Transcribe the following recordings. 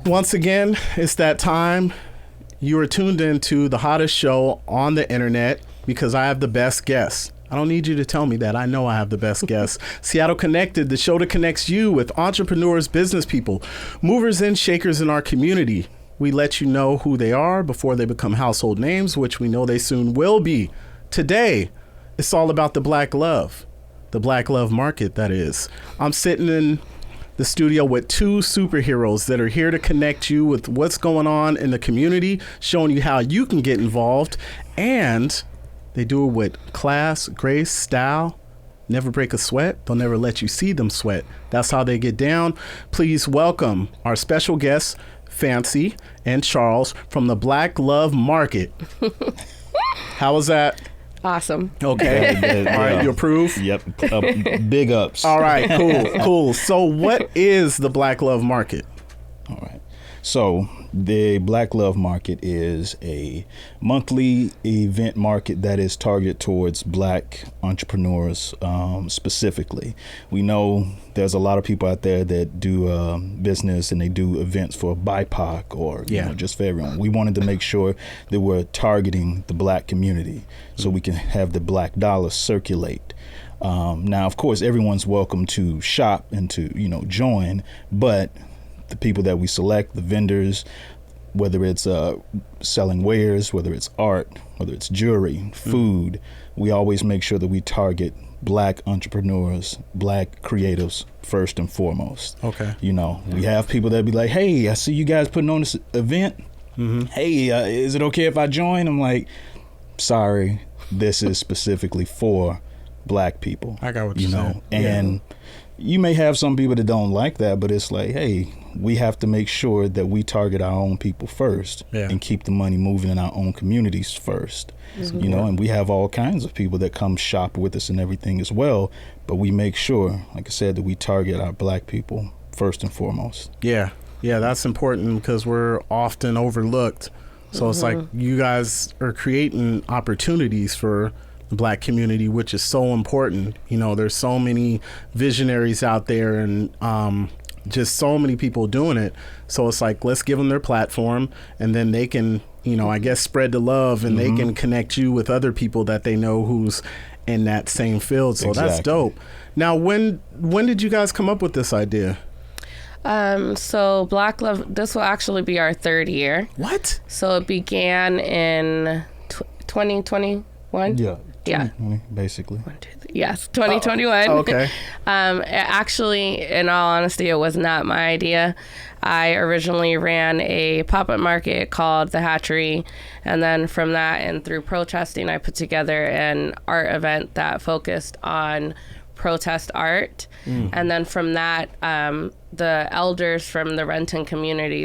Once again, it's that time. You are tuned into the hottest show on the internet because I have the best guests. I don't need you to tell me that. I know I have the best guests. Seattle Connected, the show that connects you with entrepreneurs, business people, movers and shakers in our community. We let you know who they are before they become household names, which we know they soon will be. Today, it's all about the Black love. The Black love market, that is. I'm sitting in the studio with two superheroes that are here to connect you with what's going on in the community, showing you how you can get involved, and they do it with class, grace, style, never break a sweat. They'll never let you see them sweat. That's how they get down. Please welcome our special guests, Fancy and Charles from the Black Love Market. How was that? Awesome. Okay. All right, you approve? Yep. Big ups. All right, cool. So what is the Black Love Market? All right. So the Black Love Market is a monthly event market that is targeted towards Black entrepreneurs specifically. We know there's a lot of people out there that do business and they do events for BIPOC or you know, just for everyone. We wanted to make sure that we're targeting the Black community so we can have the Black dollar circulate. Now, of course, everyone's welcome to shop and to, join, but the people that we select, the vendors, whether it's selling wares, whether it's art, whether it's jewelry, food, we always make sure that we target Black entrepreneurs, Black creatives first and foremost. Okay. We have people that be like, hey, I see you guys putting on this event. Hey, is it okay if I join? I'm like, sorry, this is specifically for Black people. I got what you're saying. And you may have some people that don't like that, but it's like, hey, we have to make sure that we target our own people first and keep the money moving in our own communities first. And we have all kinds of people that come shop with us and everything as well, but we make sure, like I said, that we target our Black people first and foremost. Yeah, that's important because we're often overlooked. So it's like you guys are creating opportunities for the Black community, which is so important. There's so many visionaries out there and just so many people doing it. So it's like, let's give them their platform and then they can, I guess, spread the love and they can connect you with other people that they know who's in that same field. So that's dope. Now, when did you guys come up with this idea? So Black Love, this will actually be our third year. What? So it began in 2021. Yeah. Basically. Yes, 2021. Okay. Actually, in all honesty, it was not my idea. I originally ran a pop-up market called The Hatchery, and then from that and through protesting, I put together an art event that focused on protest art. And then from that, the elders from the Renton community,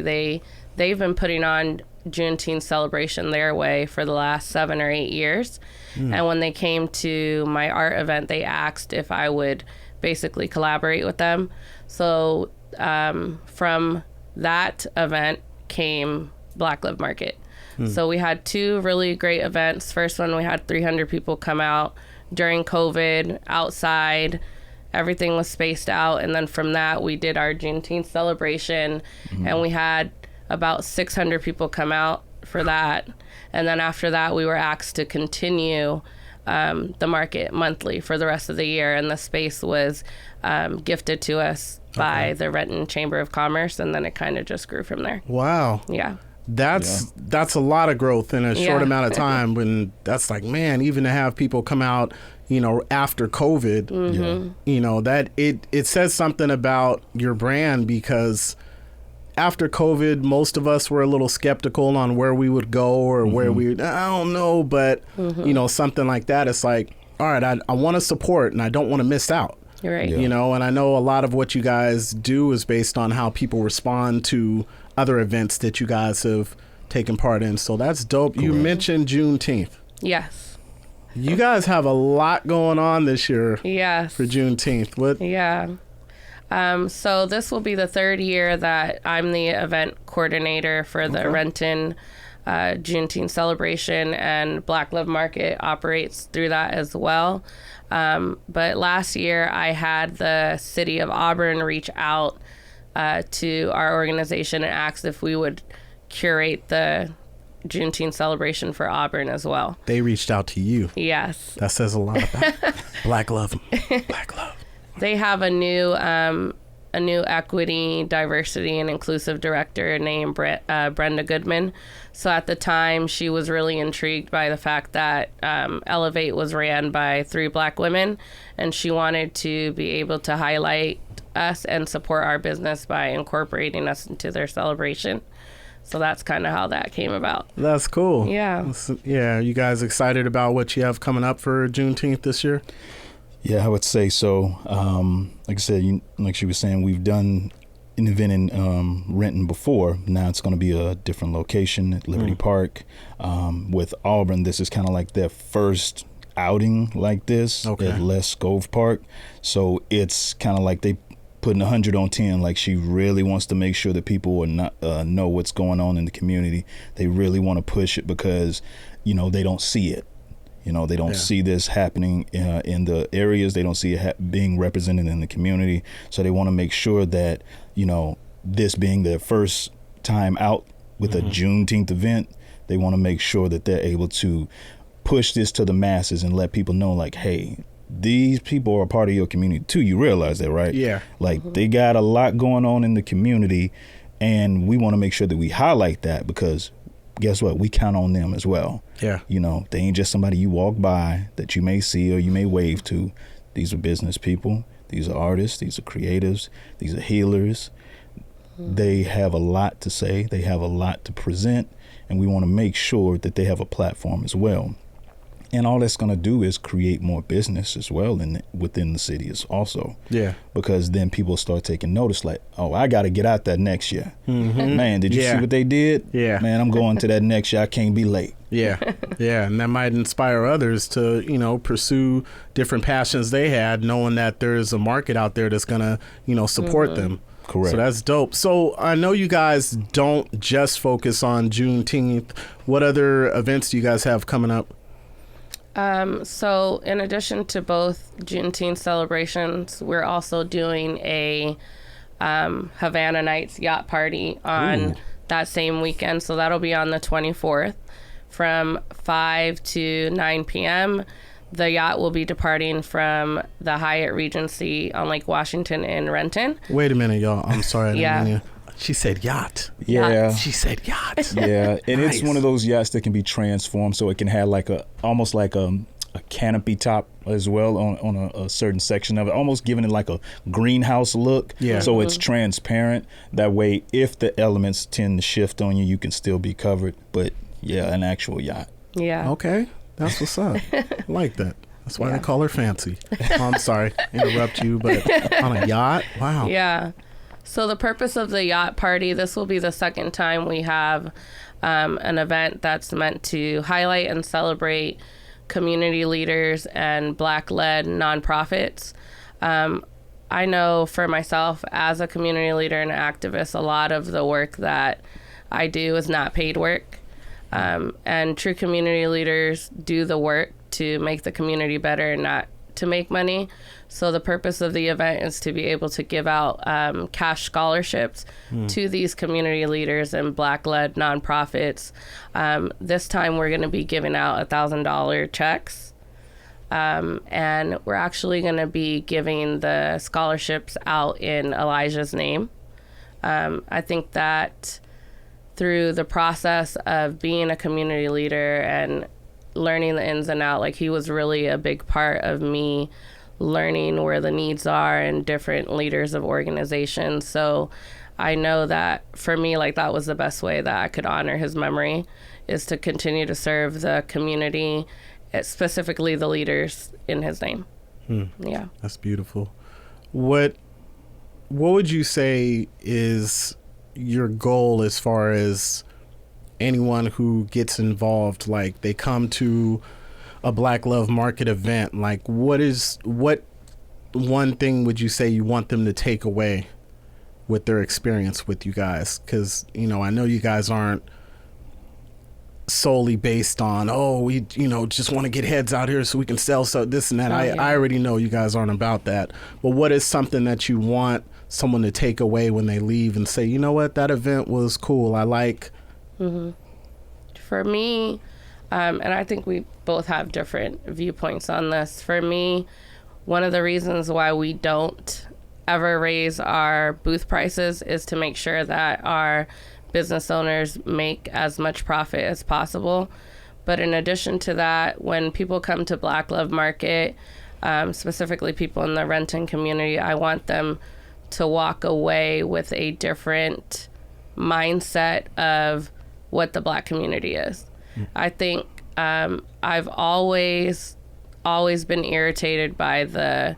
they've been putting on Juneteenth celebration their way for the last 7 or 8 years. And when they came to my art event, they asked if I would basically collaborate with them. So from that event came Black Love Market. So we had 2 really great events. First one, we had 300 people come out during COVID, outside. Everything was spaced out. And then from that, we did our Juneteenth celebration, and we had about 600 people come out for that. And then after that, we were asked to continue the market monthly for the rest of the year. And the space was gifted to us by the Renton Chamber of Commerce. And then it kind of just grew from there. Wow. Yeah. That's a lot of growth in a short amount of time. When that's like, man, even to have people come out, after COVID, that it says something about your brand, because after COVID, most of us were a little skeptical on where we would go or where I don't know, but something like that. It's like, all right, I want to support and I don't want to miss out. You're right. And I know a lot of what you guys do is based on how people respond to other events that you guys have taken part in. So that's dope. Correct. You mentioned Juneteenth. Yes. You guys have a lot going on this year. Yes. For Juneteenth. What? Yeah. So this will be the third year that I'm the event coordinator for the Renton Juneteenth celebration, and Black Love Market operates through that as well. But last year I had the city of Auburn reach out to our organization and asked if we would curate the Juneteenth celebration for Auburn as well. They reached out to you. Yes. That says a lot about Black love. Black love. They have a new equity, diversity, and inclusive director named Brenda Goodman. So at the time, she was really intrigued by the fact that Elevate was ran by 3 Black women, and she wanted to be able to highlight us and support our business by incorporating us into their celebration. So that's kind of how that came about. That's cool. Yeah. Yeah. You guys excited about what you have coming up for Juneteenth this year? Yeah, I would say so. Like I said, like she was saying, we've done an event in Renton before. Now it's going to be a different location at Liberty Park. With Auburn, this is kind of like their first outing like this at Les Cove Park. So it's kind of like they putting 100 on 10. Like, she really wants to make sure that people are not know what's going on in the community. They really want to push it because, they don't see it. They don't see this happening in the areas. They don't see it being represented in the community. So they want to make sure that, this being their first time out with a Juneteenth event, they want to make sure that they're able to push this to the masses and let people know, like, hey, these people are a part of your community too. You realize that, right? Yeah. Like, they got a lot going on in the community, and we want to make sure that we highlight that because guess what? We count on them as well. Yeah. They ain't just somebody you walk by that you may see or you may wave to. These are business people. These are artists. These are creatives. These are healers. They have a lot to say. They have a lot to present, and we want to make sure that they have a platform as well. And all that's going to do is create more business as well within the city also. Yeah. Because then people start taking notice, like, oh, I got to get out that next year. Man, did you see what they did? Yeah. Man, I'm going to that next year. I can't be late. Yeah. Yeah. And that might inspire others to, pursue different passions they had, knowing that there's a market out there that's going to, support them. Correct. So that's dope. So I know you guys don't just focus on Juneteenth. What other events do you guys have coming up? So in addition to both Juneteenth celebrations, we're also doing a Havana Nights yacht party on that same weekend. So that'll be on the 24th from 5 to 9 p.m. The yacht will be departing from the Hyatt Regency on Lake Washington in Renton. Wait a minute, y'all. I'm sorry. I didn't mean to. She said yacht. Yeah. She said yacht. Yeah. And nice. It's one of those yachts that can be transformed so it can have like almost like a canopy top as well on a certain section of it, almost giving it like a greenhouse look. Yeah. So it's transparent. That way, if the elements tend to shift on you, you can still be covered. But yeah, an actual yacht. Yeah. Okay. That's what's up. I like that. That's why they call her fancy. Oh, I'm sorry. Interrupt you, but on a yacht? Wow. Yeah. So the purpose of the yacht party, this will be the second time we have an event that's meant to highlight and celebrate community leaders and Black-led nonprofits. I know for myself as a community leader and activist, a lot of the work that I do is not paid work. And true community leaders do the work to make the community better and not to make money. So the purpose of the event is to be able to give out cash scholarships to these community leaders and Black-led nonprofits. This time we're going to be giving out $1,000 checks. And we're actually going to be giving the scholarships out in Elijah's name. I think that through the process of being a community leader and learning the ins and outs, like, he was really a big part of me learning where the needs are and different leaders of organizations. So I know that for me, like, that was the best way that I could honor his memory, is to continue to serve the community, specifically the leaders in his name. Yeah. That's beautiful. What would you say is your goal as far as anyone who gets involved? Like, they come to a Black Love Market event, like, what one thing would you say you want them to take away with their experience with you guys? Because, I know you guys aren't solely based on, oh, we just want to get heads out here so we can sell this and that. I already know you guys aren't about that. But what is something that you want someone to take away when they leave and say, you know what, that event was cool, I like? For me, and I think we both have different viewpoints on this. For me, one of the reasons why we don't ever raise our booth prices is to make sure that our business owners make as much profit as possible. But in addition to that, when people come to Black Love Market, specifically people in the renting community, I want them to walk away with a different mindset of what the Black community is. I think I've always been irritated by the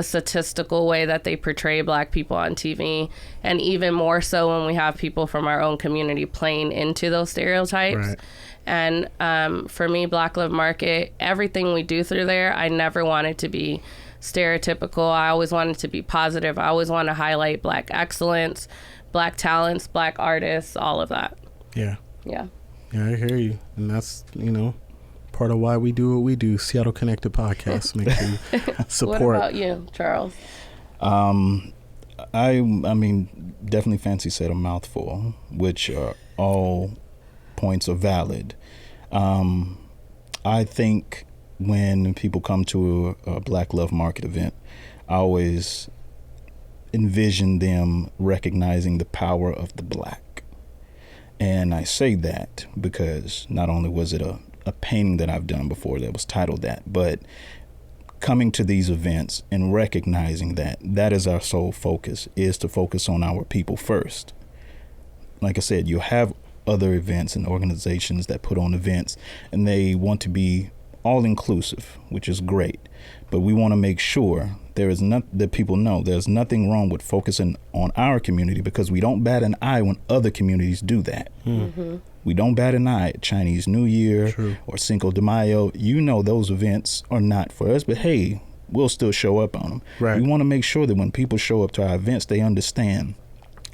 statistical way that they portray Black people on TV, and even more so when we have people from our own community playing into those stereotypes. Right. And for me, Black Love Market, everything we do through there, I never wanted to be stereotypical. I always wanted to be positive. I always want to highlight Black excellence, Black talents, Black artists, all of that. Yeah, I hear you. And that's, part of why we do what we do. Seattle Connected Podcast. Make sure you support. What about you, Charles? I mean, definitely Fancy said a mouthful, which all points are valid. I think when people come to a Black Love Market event, I always envision them recognizing the power of the Black. And I say that because not only was it a painting that I've done before that was titled that, but coming to these events and recognizing that is our sole focus, is to focus on our people first. Like I said, you have other events and organizations that put on events and they want to be all inclusive, which is great. But we want to make sure that people know there's nothing wrong with focusing on our community, because we don't bat an eye when other communities do that. We don't bat an eye at Chinese New Year or Cinco de Mayo. Those events are not for us, but hey, we'll still show up on them. Right. We want to make sure that when people show up to our events, they understand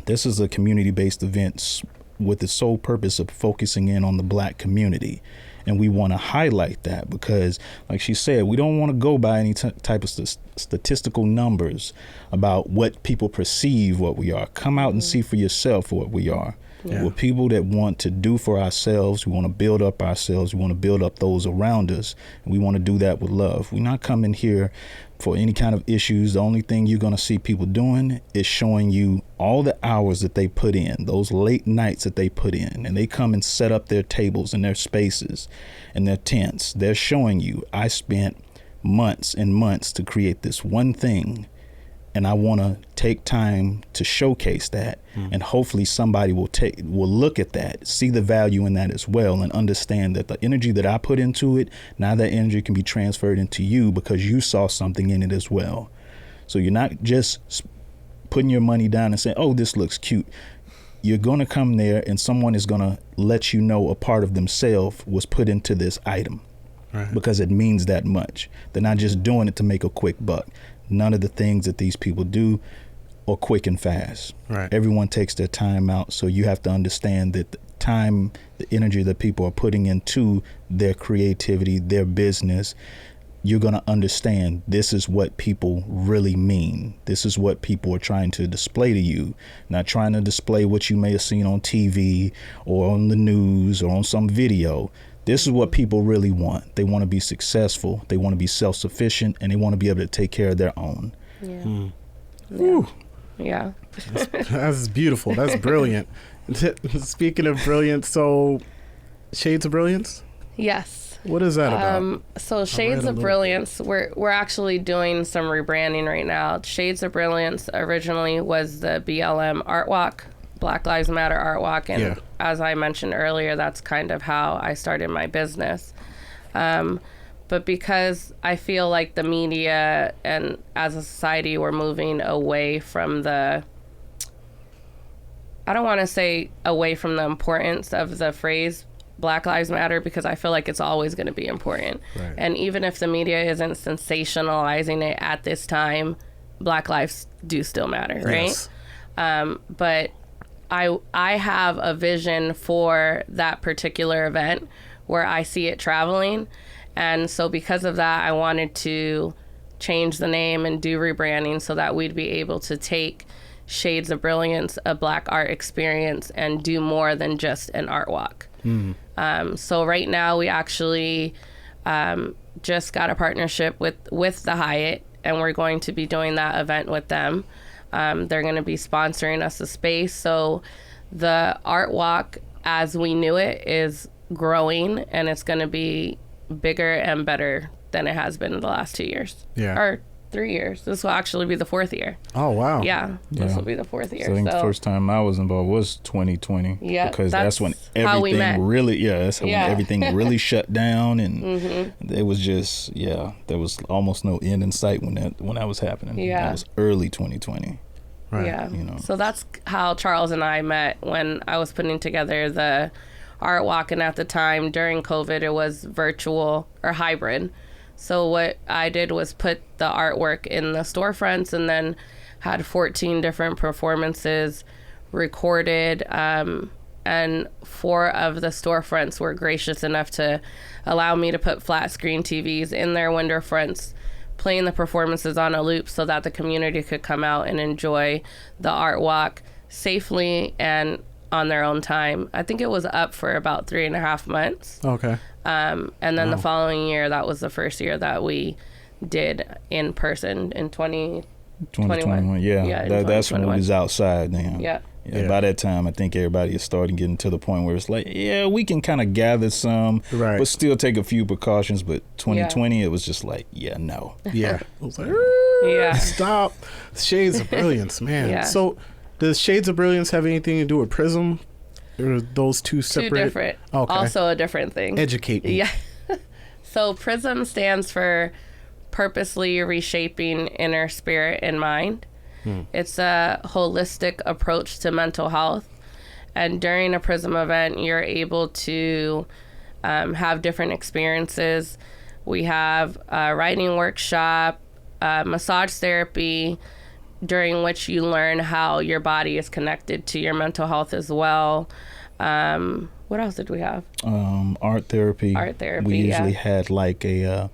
this is a community-based event with the sole purpose of focusing in on the Black community. And we want to highlight that because, like she said, we don't want to go by any type of statistical numbers about what people perceive what we are. Come out and see for yourself what we are. Yeah. We're people that want to do for ourselves. We want to build up ourselves. We want to build up those around us. And we want to do that with love. We're not coming here for any kind of issues. The only thing you're going to see people doing is showing you all the hours that they put in, those late nights that they put in, and they come and set up their tables and their spaces and their tents. They're showing you, I spent months and months to create this one thing, and I want to take time to showcase that. And hopefully somebody will look at that, see the value in that as well, and understand that the energy that I put into it, now that energy can be transferred into you because you saw something in it as well. So you're not just putting your money down and saying, oh, this looks cute. You're going to come there and someone is going to let you know a part of themselves was put into this item. Right. Because it means that much. They're not just doing it to make a quick buck. None of the things that these people do are quick and fast. Right. Everyone takes their time out. So you have to understand that the time, the energy that people are putting into their creativity, their business, you're going to understand this is what people really mean. This is what people are trying to display to you, not trying to display what you may have seen on TV or on the news or on some video. This is what people really want. They want to be successful. They want to be self-sufficient, and they want to be able to take care of their own. Yeah. Yeah. That's beautiful. That's brilliant. Speaking of brilliance, so Shades of Brilliance? Yes. What is that about? So Shades of Brilliance, we're actually doing some rebranding right now. Shades of Brilliance originally was the BLM Art Walk, Black Lives Matter Art Walk, and as I mentioned earlier, that's kind of how I started my business. But because I feel like the media and as a society we're moving away from I don't want to say away from the importance of the phrase Black Lives Matter, because I feel like it's always going to be important. Right. And even if the media isn't sensationalizing it at this time, Black lives do still matter, right? Yes. But I have a vision for that particular event where I see it traveling. And so because of that, I wanted to change the name and do rebranding so that we'd be able to take Shades of Brilliance, a Black art experience, and do more than just an art walk. So right now we actually just got a partnership with the Hyatt, and we're going to be doing that event with them. They're going to be sponsoring us a space. So the art walk, as we knew it, is growing, and it's going to be bigger and better than it has been in the last 2 years. Yeah. Or 3 years. This will actually be the 4th year. Oh, wow. Yeah. This will be the 4th year. So I think the first time I was involved was 2020. Yeah. Because that's when how we met. everything really, that's when everything really shut down, and it was just, there was almost no end in sight when that was happening. Yeah. That was early 2020. Right. Yeah. You know. So that's how Charles and I met when I was putting together the art walk. And at the time during COVID, it was virtual or hybrid. So what I did was put the artwork in the storefronts, and then had 14 different performances recorded. And 4 of the storefronts were gracious enough to allow me to put flat screen TVs in their window fronts, playing the performances on a loop so that the community could come out and enjoy the art walk safely and on their own time. I think it was up for about 3.5 months. Okay. And then the following year, that was the first year that we did in person in 2021. Yeah, that's when we was outside then. Yeah. By that time, I think everybody is starting getting to the point where it's like, we can kind of gather some, but still take a few precautions. But 2020, it was just like, no. Yeah. It was like, stop. Shades of Brilliance, man. Yeah. So does Shades of Brilliance have anything to do with Prism? Or are those two separate? 2 different. Okay. Also a different thing. Educate me. Yeah. So Prism stands for Purposely Reshaping Inner Spirit and Mind. It's a holistic approach to mental health. And during a Prism event, you're able to have different experiences. We have a writing workshop, massage therapy, during which you learn how your body is connected to your mental health as well. What else did we have? Art therapy. We usually had like a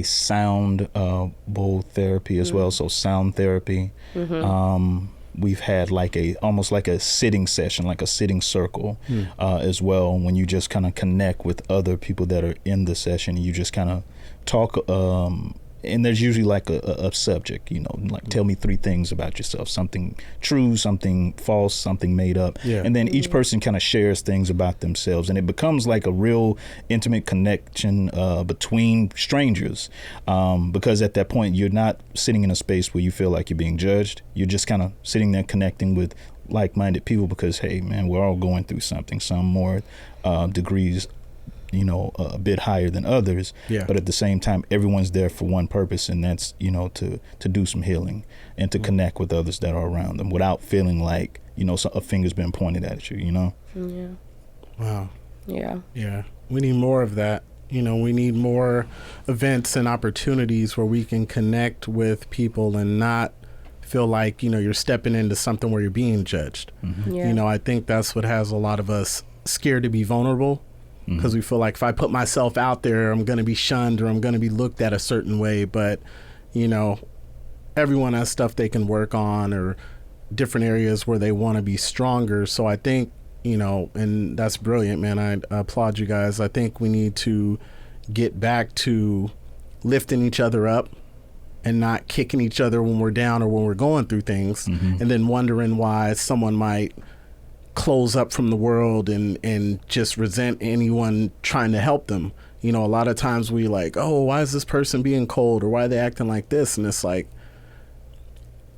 sound bowl therapy as well, so sound therapy. We've had like almost like a sitting session, like a sitting circle as well, when you just kind of connect with other people that are in the session. You just kind of talk, and there's usually like a subject, like tell me 3 things about yourself, something true, something false, something made up. And then each person kind of shares things about themselves, and it becomes like a real intimate connection between strangers, because at that point you're not sitting in a space where you feel like you're being judged. You're just kind of sitting there connecting with like-minded people because, hey man, we're all going through something, some more degrees a bit higher than others, but at the same time everyone's there for one purpose, and that's to do some healing and to connect with others that are around them without feeling like a finger's been pointed at you. Wow. Yeah. We need more of that. We need more events and opportunities where we can connect with people and not feel like you're stepping into something where you're being judged. I think that's what has a lot of us scared to be vulnerable, because we feel like if I put myself out there, I'm going to be shunned or I'm going to be looked at a certain way. But, everyone has stuff they can work on or different areas where they want to be stronger. So I think, and that's brilliant, man. I applaud you guys. I think we need to get back to lifting each other up and not kicking each other when we're down or when we're going through things, and then wondering why someone might close up from the world and just resent anyone trying to help them. A lot of times we like, oh, why is this person being cold, or why are they acting like this? And it's like,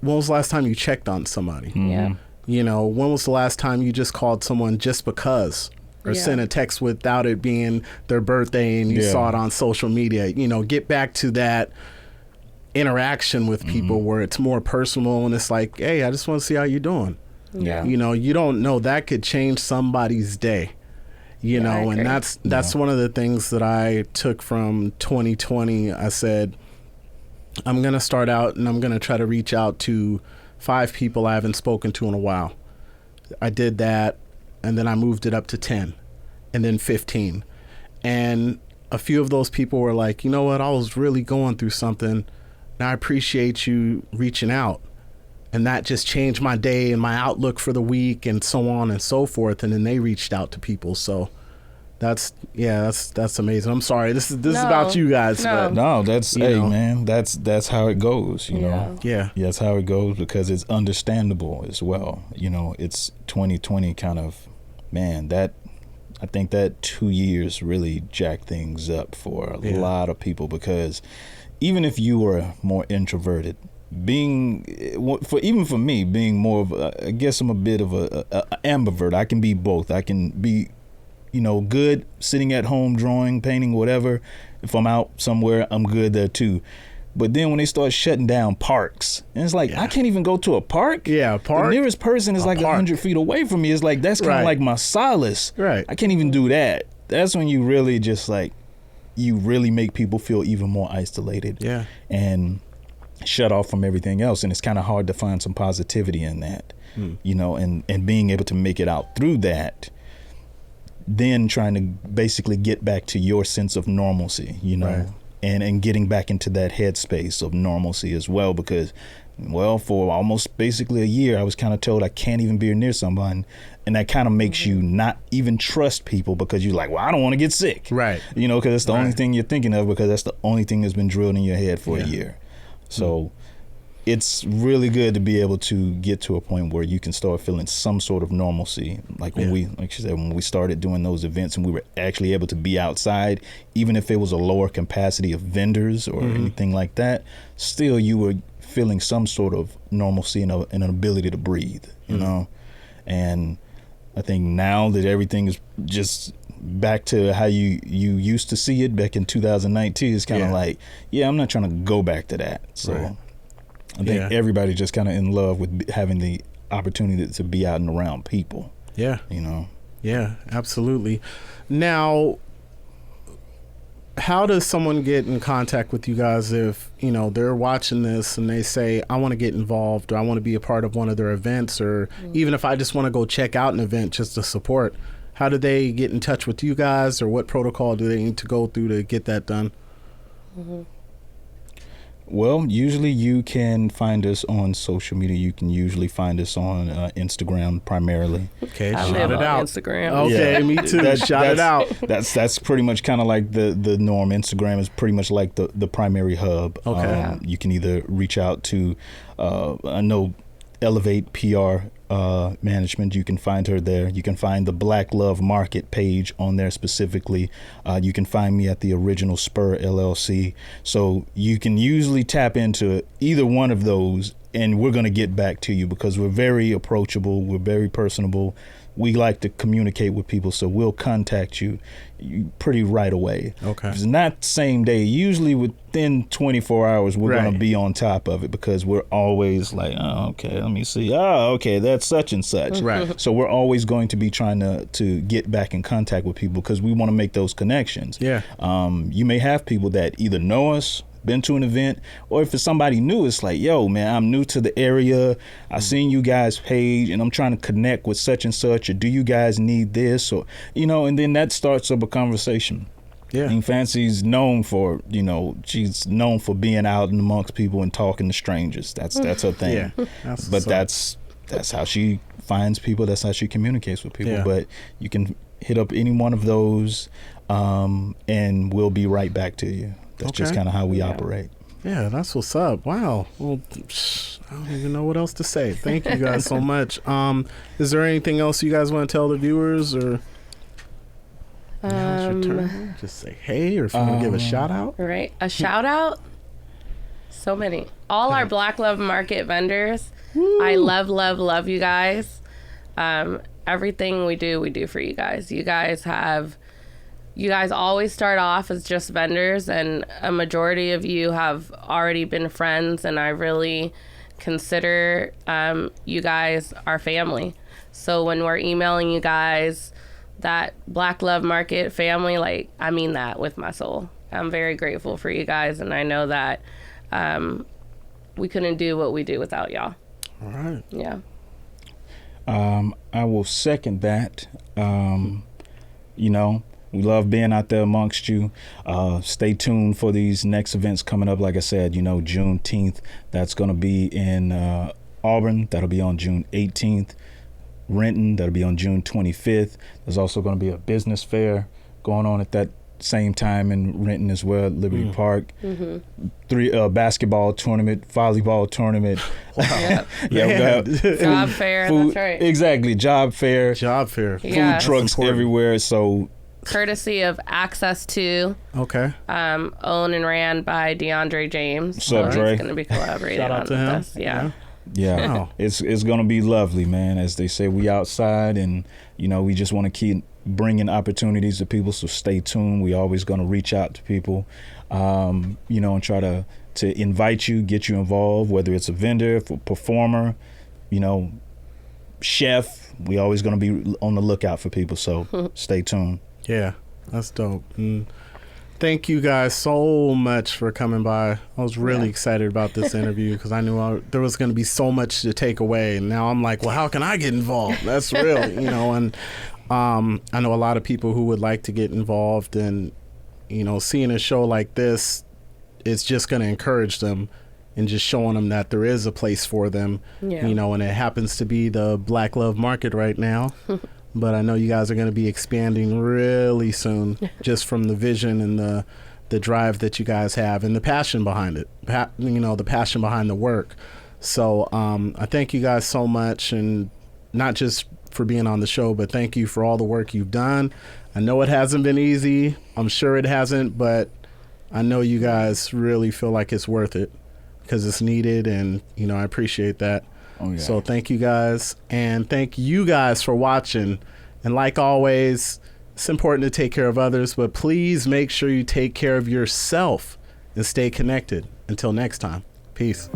when was the last time you checked on somebody? When was the last time you just called someone just because, or sent a text without it being their birthday and you saw it on social media? Get back to that interaction with people where it's more personal, and it's like, hey, I just want to see how you're doing. You don't know, that could change somebody's day, and that's one of the things that I took from 2020. I said, I'm going to start out and I'm going to try to reach out to 5 people I haven't spoken to in a while. I did that, and then I moved it up to 10, and then 15. And a few of those people were like, you know what, I was really going through something, and I appreciate you reaching out. And that just changed my day and my outlook for the week and so on and so forth. And then they reached out to people. So that's amazing. I'm sorry. This is about you guys. No. But, No, that's know. man. That's how it goes. You know. Yeah. Yeah, that's how it goes because it's understandable as well. You know, it's 2020 kind of, man, that I think that 2 years really jacked things up for a lot of people because even if you were more introverted, even for me, being more of I guess I'm a bit of a ambivert. I can be both. I can be, you know, good sitting at home, drawing, painting, whatever. If I'm out somewhere, I'm good there too. But then when they start shutting down parks, and it's like, I can't even go to a park. Yeah, a park. The nearest person is like 100 feet away from me. It's like, that's kind of like my solace. Right. I can't even do that. That's when you really just like, you really make people feel even more isolated. Yeah. And shut off from everything else. And it's kind of hard to find some positivity in that, you know, and being able to make it out through that, then trying to basically get back to your sense of normalcy, you know. Right. And getting back into that headspace of normalcy as well, because, well, for almost basically a year, I was kind of told I can't even be near someone. And that kind of makes you not even trust people because you're like, well, I don't want to get sick. Right. You know, because that's the only thing you're thinking of because that's the only thing that's been drilled in your head for a year. So it's really good to be able to get to a point where you can start feeling some sort of normalcy. Like when like she said, when we started doing those events and we were actually able to be outside, even if it was a lower capacity of vendors or anything like that, still you were feeling some sort of normalcy and an ability to breathe, you know? And I think now that everything is just back to how you used to see it back in 2019, it's kind of like, I'm not trying to go back to that. So I think everybody just kind of in love with having the opportunity to be out and around people. Yeah. You know? Yeah, absolutely. Now, how does someone get in contact with you guys if, you know, they're watching this and they say, I want to get involved or I want to be a part of one of their events, or even if I just want to go check out an event just to support? How do they get in touch with you guys, or what protocol do they need to go through to get that done? Well, usually you can find us on social media. You can usually find us on Instagram primarily. Okay, I shout live it on out. Instagram. Okay, me too. Shout it out. That's pretty much kind of like the norm. Instagram is pretty much like the primary hub. Okay. You can either reach out to, I know, Elevate PR management. You can find her there. You can find the Black Love Market page on there specifically. You can find me at the Original Spur LLC. So you can usually tap into either one of those, and we're going to get back to you because we're very approachable. We're very personable. We like to communicate with people, so we'll contact you pretty right away. Okay. If it's not same day, usually within 24 hours, we're going to Right. be on top of it because we're always like, oh, okay, let me see. Oh, okay, that's such and such. Right. So we're always going to be trying to get back in contact with people because we want to make those connections. Yeah. You may have people that either know us, been to an event, or if it's somebody new, it's like, yo, man, I'm new to the area. I seen you guys' page and I'm trying to connect with such and such, or do you guys need this? Or, you know, and then that starts up a conversation. Yeah. And Fancy's known for, you know, she's known for being out and amongst people and talking to strangers. That's her thing. Yeah. But that's how she finds people. That's how she communicates with people. Yeah. But you can hit up any one of those, and we'll be right back to you. That's just kind of how we operate. Yeah, that's what's up. Wow. Well, I don't even know what else to say. Thank you guys so much. Is there anything else you guys want to tell the viewers, or now's your turn? Just say hey, or if you want to give a shout out. Right. A shout out. So many. All our Black Love Market vendors. I love you guys. Everything we do for you guys. You guys always start off as just vendors, and a majority of you have already been friends, and I really consider you guys our family. So when we're emailing you guys that Black Love Market family, like, I mean that with my soul. I'm very grateful for you guys, and I know that we couldn't do what we do without y'all. All right. Yeah. I will second that. You know, we love being out there amongst you. Stay tuned for these next events coming up. Like I said, you know, Juneteenth, that's going to be in Auburn. That'll be on June 18th. Renton, that'll be on June 25th. There's also going to be a business fair going on at that same time in Renton as well, at Liberty Park. Three basketball tournament, volleyball tournament. Yep. Yeah, we got Job fair, food, that's right. exactly, job fair, Job fair. Yeah. food trucks everywhere. So Courtesy of Access to, Okay. owned and ran by DeAndre James. What's up, He's Dre? going to be collaborating Shout out on to with him. us. Yeah. yeah, Wow. it's gonna be lovely, man. As they say, we outside, and you know, we just want to keep bringing opportunities to people. So stay tuned. We always gonna reach out to people, you know, and try to invite you, get you involved, whether it's a vendor, performer, you know, chef. We always gonna be on the lookout for people. So stay tuned. Yeah, that's dope. And thank you guys so much for coming by. I was really excited about this interview because I knew there was going to be so much to take away. And now I'm like, well, how can I get involved? That's real, you know. And I know a lot of people who would like to get involved. And, you know, seeing a show like this, it's just going to encourage them and just showing them that there is a place for them, Yeah. you know, and it happens to be the Black Love Market right now. But I know you guys are going to be expanding really soon, just from the vision and the drive that you guys have and the passion behind it. You know, the passion behind the work. So I thank you guys so much, and not just for being on the show, but thank you for all the work you've done. I know it hasn't been easy. I'm sure it hasn't, but I know you guys really feel like it's worth it because it's needed, and you know, I appreciate that. Oh, yeah. So thank you guys, and thank you guys for watching. And like always, it's important to take care of others, but please make sure you take care of yourself and stay connected. Until next time, peace.